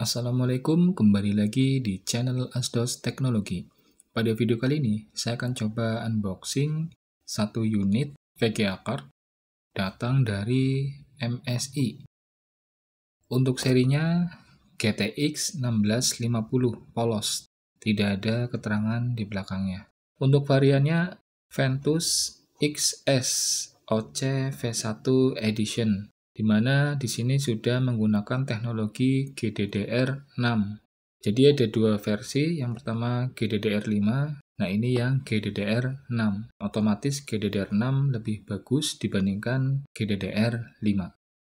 Assalamualaikum, kembali lagi di channel Asdos Teknologi. Pada video kali ini, saya akan coba unboxing satu unit VGA card datang dari MSI. Untuk serinya GTX 1650 polos, tidak ada keterangan di belakangnya. Untuk variannya Ventus XS OC V1 Edition, di mana di sini sudah menggunakan teknologi GDDR6. Jadi ada dua versi, yang pertama GDDR5, nah ini yang GDDR6. Otomatis GDDR6 lebih bagus dibandingkan GDDR5.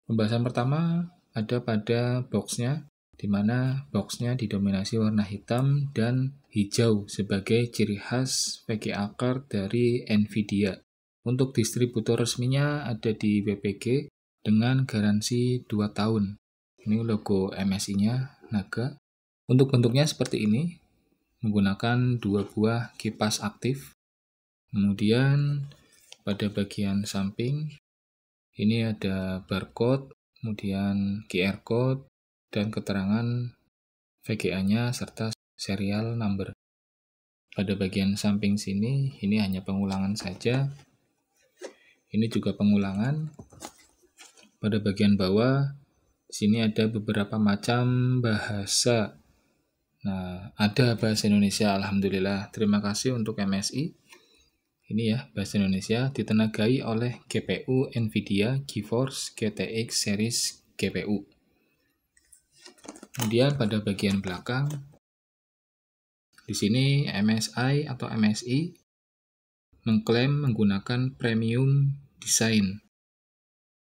Pembahasan pertama ada pada boxnya, di mana boxnya didominasi warna hitam dan hijau sebagai ciri khas VGA card dari NVIDIA. Untuk distributor resminya ada di WPG dengan garansi 2 tahun. Ini logo MSI-nya, naga. Untuk bentuknya seperti ini, menggunakan 2 buah kipas aktif. Kemudian pada bagian samping, ini ada barcode, kemudian QR code, dan keterangan VGA-nya serta serial number. Pada bagian samping sini, ini hanya pengulangan saja. Ini juga pengulangan. Pada bagian bawah, sini ada beberapa macam bahasa. Nah, ada bahasa Indonesia, alhamdulillah. Terima kasih untuk MSI. Ini ya, bahasa Indonesia ditenagai oleh GPU NVIDIA GeForce GTX series GPU. Kemudian pada bagian belakang, di sini MSI mengklaim menggunakan premium design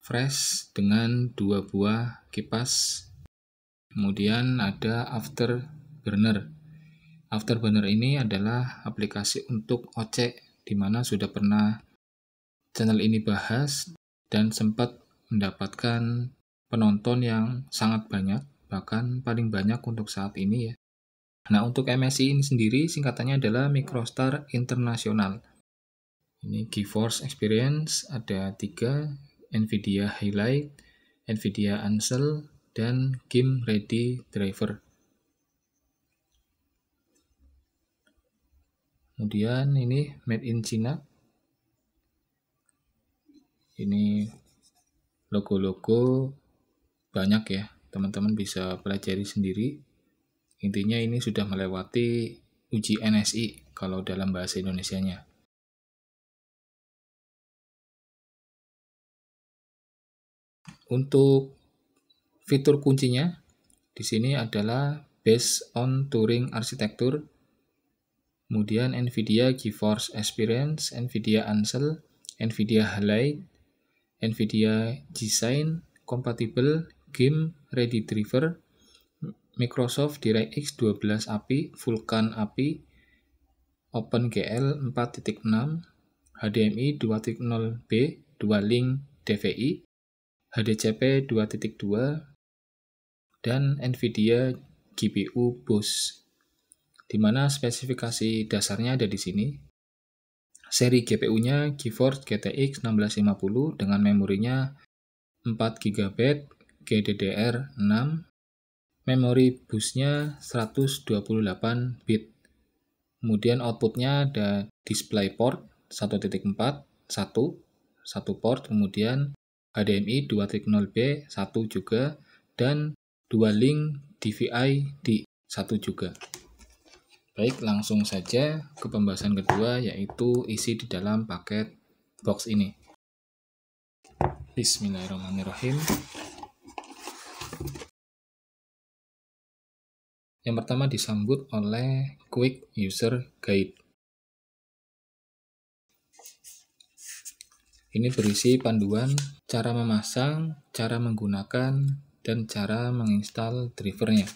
fresh dengan 2 buah kipas. Kemudian ada Afterburner. Afterburner ini adalah aplikasi untuk OC, di mana sudah pernah channel ini bahas dan sempat mendapatkan penonton yang sangat banyak, bahkan paling banyak untuk saat ini ya. Nah, untuk MSI ini sendiri singkatannya adalah Microstar International. Ini GeForce Experience ada 3, NVIDIA Highlight, NVIDIA Ansel, dan Game Ready Driver. Kemudian ini Made in China. Ini logo-logo banyak ya, teman-teman bisa pelajari sendiri. Intinya ini sudah melewati uji NSI kalau dalam bahasa Indonesianya. Untuk fitur kuncinya di sini adalah based on Turing Architecture, kemudian NVIDIA GeForce Experience, NVIDIA Ansel, NVIDIA Highlight, NVIDIA Design, Compatible Game Ready Driver, Microsoft DirectX 12 API, Vulkan API, OpenGL 4.6, HDMI 2.0B, Dual-Link DVI, HDCP 2.2, dan NVIDIA GPU Boost, di mana spesifikasi dasarnya ada di sini. Seri GPU-nya GeForce GTX 1650 dengan memorinya 4 GB GDDR6, memori boost-nya 128 bit. Kemudian output-nya ada DisplayPort 1.4, satu port, kemudian HDMI 2.0B 1 juga, dan Dual-Link DVI di 1 juga. Baik, langsung saja ke pembahasan kedua, yaitu isi di dalam paket box ini. Bismillahirrahmanirrahim. Yang pertama disambut oleh Quick User Guide. Ini berisi panduan cara memasang, cara menggunakan, dan cara menginstal drivernya.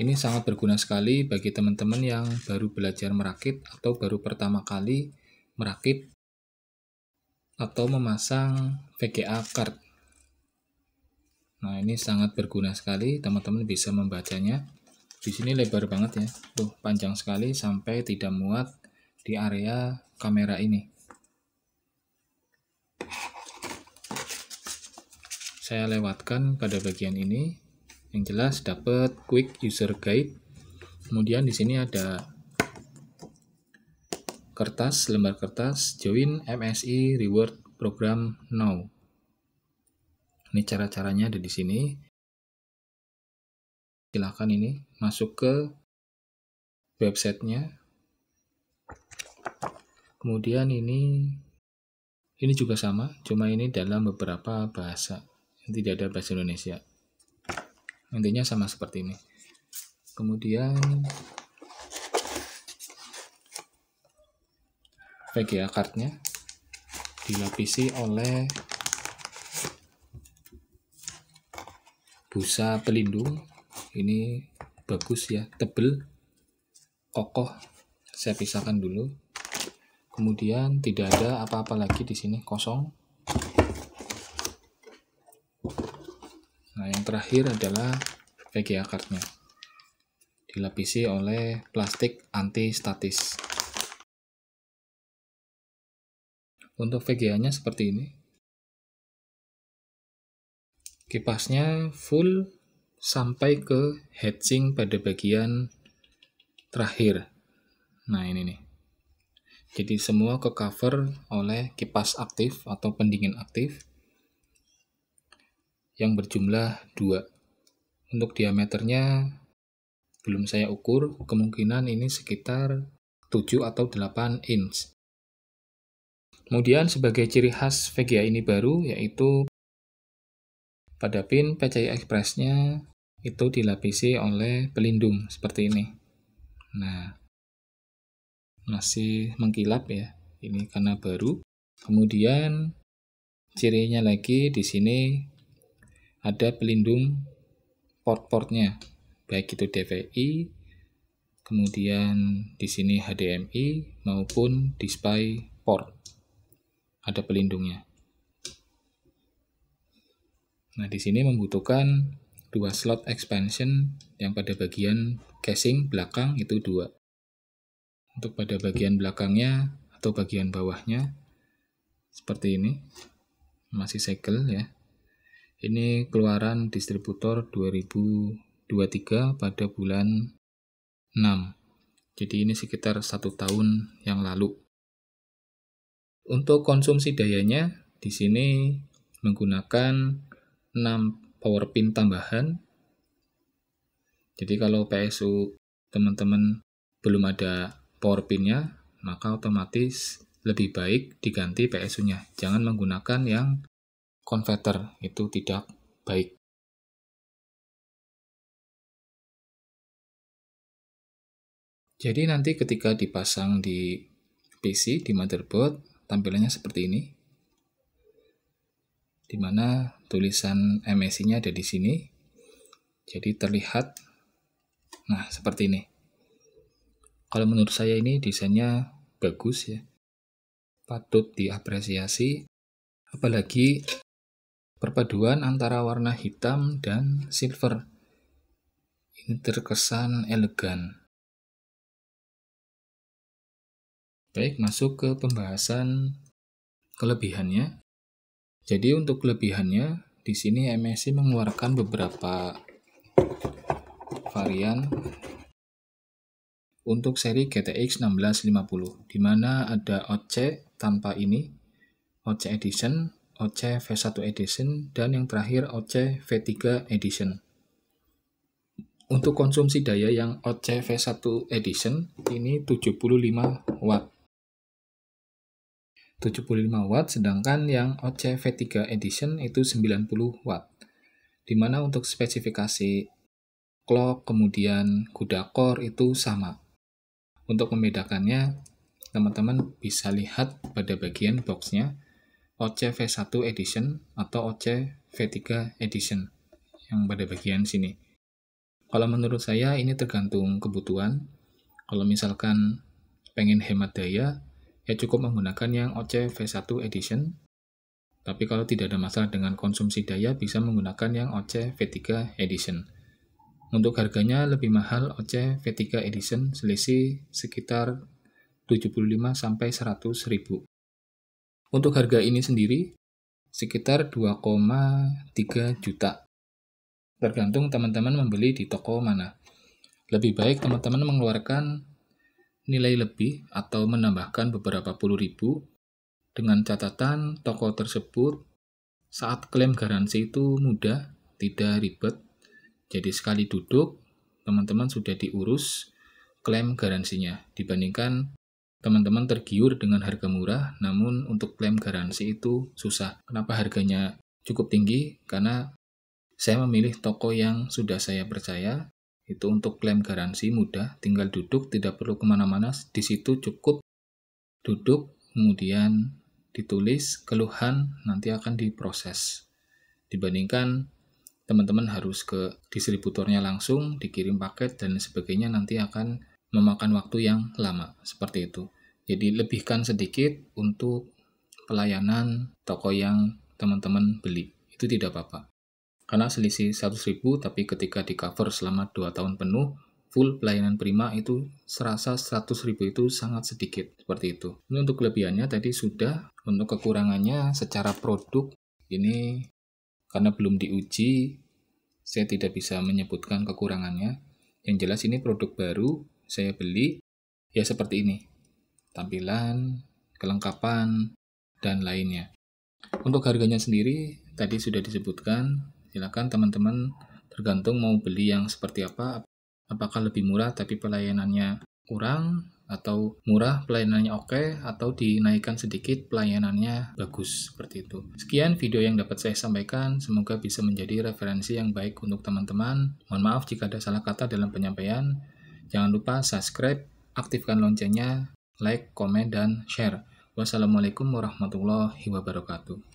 Ini sangat berguna sekali bagi teman-teman yang baru belajar merakit atau baru pertama kali merakit atau memasang VGA card. Nah, ini sangat berguna sekali, teman-teman bisa membacanya. Di sini lebar banget ya, tuh panjang sekali sampai tidak muat di area kamera ini. Saya lewatkan pada bagian ini. Yang jelas dapat quick user guide. Kemudian di sini ada kertas, lembar kertas, join MSI Reward Program Now. Ini cara-caranya ada di sini. Silahkan ini masuk ke websitenya. Kemudian ini juga sama, cuma ini dalam beberapa bahasa. Tidak ada bahasa Indonesia. Intinya sama seperti ini. Kemudian VGA card-nya dilapisi oleh busa pelindung. Ini bagus ya, tebel, kokoh. Saya pisahkan dulu. Kemudian tidak ada apa-apa lagi di sini, kosong. Nah, yang terakhir adalah VGA card-nya. Dilapisi oleh plastik anti-statis. Untuk VGA-nya seperti ini. Kipasnya full sampai ke heatsink pada bagian terakhir. Nah, ini nih. Jadi semua ke cover oleh kipas aktif atau pendingin aktif yang berjumlah 2. Untuk diameternya belum saya ukur, kemungkinan ini sekitar 7 atau 8 inch. Kemudian sebagai ciri khas VGA ini baru, yaitu pada pin PCI Express-nya itu dilapisi oleh pelindung seperti ini. Nah, masih mengkilap ya, ini karena baru. Kemudian cirinya lagi di sini ada pelindung port-portnya, baik itu DVI, kemudian di sini HDMI maupun DisplayPort. Ada pelindungnya. Nah, di sini membutuhkan 2 slot expansion yang pada bagian casing belakang itu 2. Untuk pada bagian belakangnya atau bagian bawahnya seperti ini. Masih segel ya. Ini keluaran distributor 2023 pada bulan 6. Jadi ini sekitar 1 tahun yang lalu. Untuk konsumsi dayanya di sini menggunakan 6 power pin tambahan. Jadi kalau PSU teman-teman belum ada power pin-nya, maka otomatis lebih baik diganti PSU-nya. Jangan menggunakan yang converter, itu tidak baik. Jadi nanti ketika dipasang di PC, di motherboard, tampilannya seperti ini. Di mana tulisan MSI-nya ada di sini. Jadi terlihat, nah seperti ini. Kalau menurut saya ini desainnya bagus ya. Patut diapresiasi. Apalagi perpaduan antara warna hitam dan silver. Ini terkesan elegan. Baik, masuk ke pembahasan kelebihannya. Jadi untuk kelebihannya, di sini MSI mengeluarkan beberapa varian untuk seri GTX 1650, di mana ada OC tanpa ini, OC Edition, OC V1 Edition, dan yang terakhir OC V3 Edition. Untuk konsumsi daya yang OC V1 Edition ini 75 watt. 75 watt, sedangkan yang OC V3 Edition itu 90 watt. Di mana untuk spesifikasi clock, kemudian CUDA core itu sama. Untuk membedakannya, teman-teman bisa lihat pada bagian boxnya OC V1 Edition atau OC V3 Edition yang pada bagian sini. Kalau menurut saya ini tergantung kebutuhan. Kalau misalkan pengen hemat daya, ya cukup menggunakan yang OC V1 Edition. Tapi kalau tidak ada masalah dengan konsumsi daya, bisa menggunakan yang OC V3 Edition. Untuk harganya lebih mahal OC V3 Edition, selisih sekitar 75-100 ribu. Untuk harga ini sendiri sekitar 2,3 juta. Tergantung teman-teman membeli di toko mana. Lebih baik teman-teman mengeluarkan nilai lebih atau menambahkan beberapa puluh ribu dengan catatan toko tersebut saat klaim garansi itu mudah, tidak ribet. Jadi sekali duduk, teman-teman sudah diurus klaim garansinya. Dibandingkan teman-teman tergiur dengan harga murah, namun untuk klaim garansi itu susah. Kenapa harganya cukup tinggi? Karena saya memilih toko yang sudah saya percaya, itu untuk klaim garansi mudah, tinggal duduk, tidak perlu kemana-mana, di situ cukup duduk, kemudian ditulis keluhan, nanti akan diproses. Dibandingkan teman-teman harus ke distributornya langsung, dikirim paket, dan sebagainya, nanti akan memakan waktu yang lama, seperti itu. Jadi lebihkan sedikit untuk pelayanan toko yang teman-teman beli, itu tidak apa-apa. Karena selisih 100.000, tapi ketika di cover selama 2 tahun penuh, full pelayanan prima itu serasa 100.000 itu sangat sedikit, seperti itu. Ini untuk kelebihannya tadi sudah, untuk kekurangannya secara produk, ini karena belum diuji, saya tidak bisa menyebutkan kekurangannya. Yang jelas ini produk baru, saya beli, ya seperti ini. Tampilan, kelengkapan, dan lainnya. Untuk harganya sendiri, tadi sudah disebutkan, silakan teman-teman tergantung mau beli yang seperti apa, apakah lebih murah tapi pelayanannya kurang, atau murah pelayanannya oke, atau dinaikkan sedikit pelayanannya bagus, seperti itu. Sekian video yang dapat saya sampaikan, semoga bisa menjadi referensi yang baik untuk teman-teman. Mohon maaf jika ada salah kata dalam penyampaian. Jangan lupa subscribe, aktifkan loncengnya, like, komen, dan share. Wassalamualaikum warahmatullahi wabarakatuh.